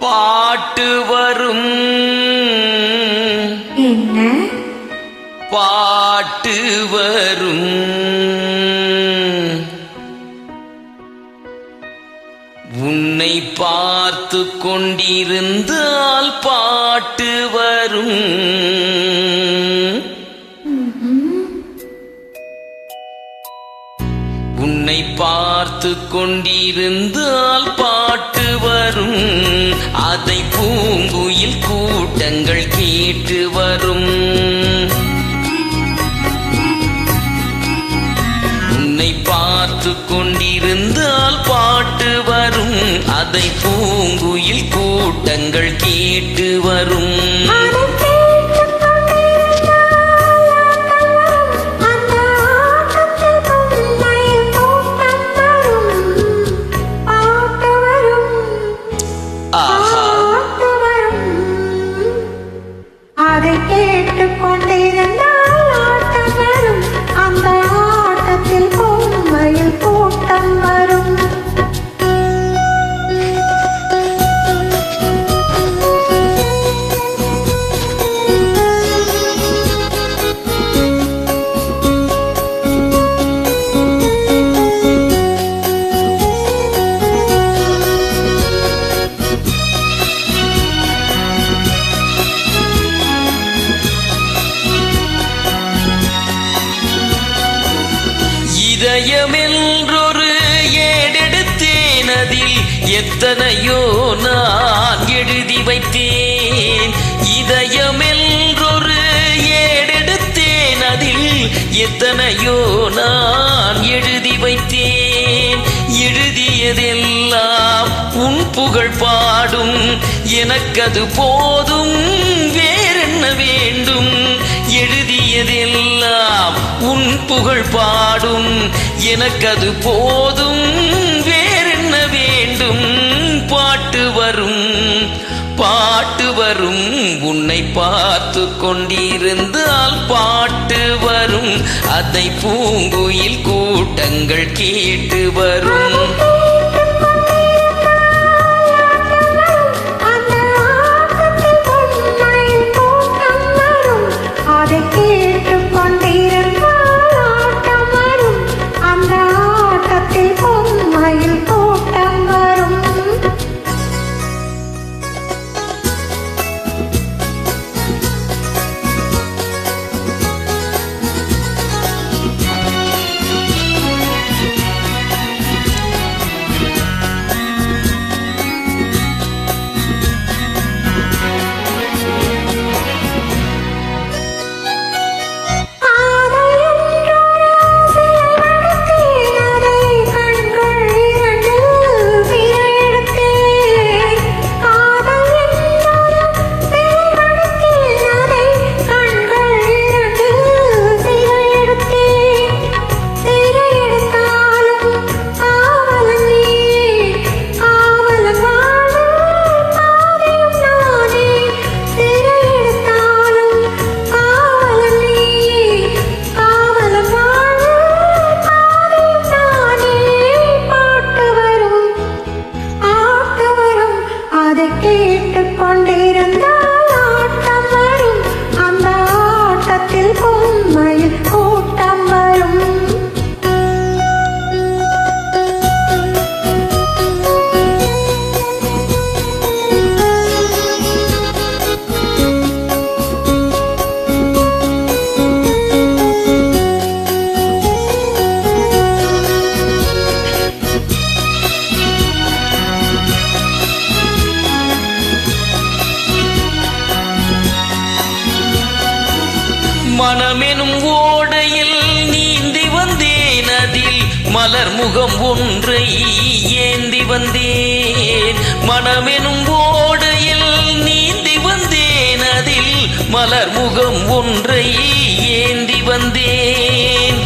பாட்டு வரும் என்ன பாட்டு வரும் உன்னை பார்த்து கொண்டிருந்தால் பாட்டு வரும் உன்னை பார்த்து கொண்டிருந்தால் பாட்டு வரும் அதை பூங்குயில் கூட்டங்கள் கேட்டு வரும் உன்னை பார்த்து கொண்டிருந்தால் பாட்டு வரும் அதை பூங்குயில் கூட்டங்கள் கேட்டு வரும் அதை கேட்டுக் கொண்டிருந்தால் ஆட்டம் வரும் அந்த ஆட்டத்தில் பொம்மையில் கூட்டம் வரும் இதயமென்றொரு ஏடெடுத்தேன் அதில் எத்தனையோ நான் எழுதி வைத்தேன் இதயமென்றொரு ஏடெடுத்தேன் அதில் எத்தனையோ நான் எழுதி வைத்தேன் எழுதியதெல்லாம் உன் புகழ் பாடும் எனக்கது போதும் வேறென்ன வேண்டும் எழுதியதெல்லாம் உன் புகழ் பாடும் எனக்கது போதும் வேறென்ன வேண்டும் பாட்டு வரும் பாட்டு வரும் உன்னை பார்த்து கொண்டிருந்தால் பாட்டு வரும் அதை பூங்குயில் கூட்டங்கள் கேட்டு வரும் மனமெனும் ஓடையில் நீந்தி வந்தேன் அதில் மலர் முகம் ஒன்றை ஏந்தி வந்தேன் மனமெனும் ஓடையில் நீந்தி வந்தேன் அதில் மலர் முகம் ஒன்றை ஏந்தி வந்தேன்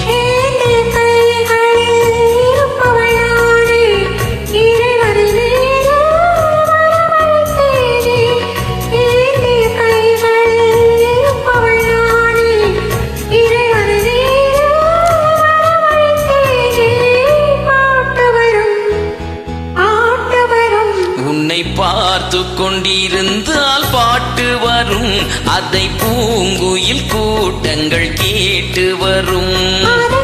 பார்த்து கொண்டிருந்தால் பாட்டு வரும், அதை பூங்குயில் கூட்டங்கள் கேட்டு வரும். அதை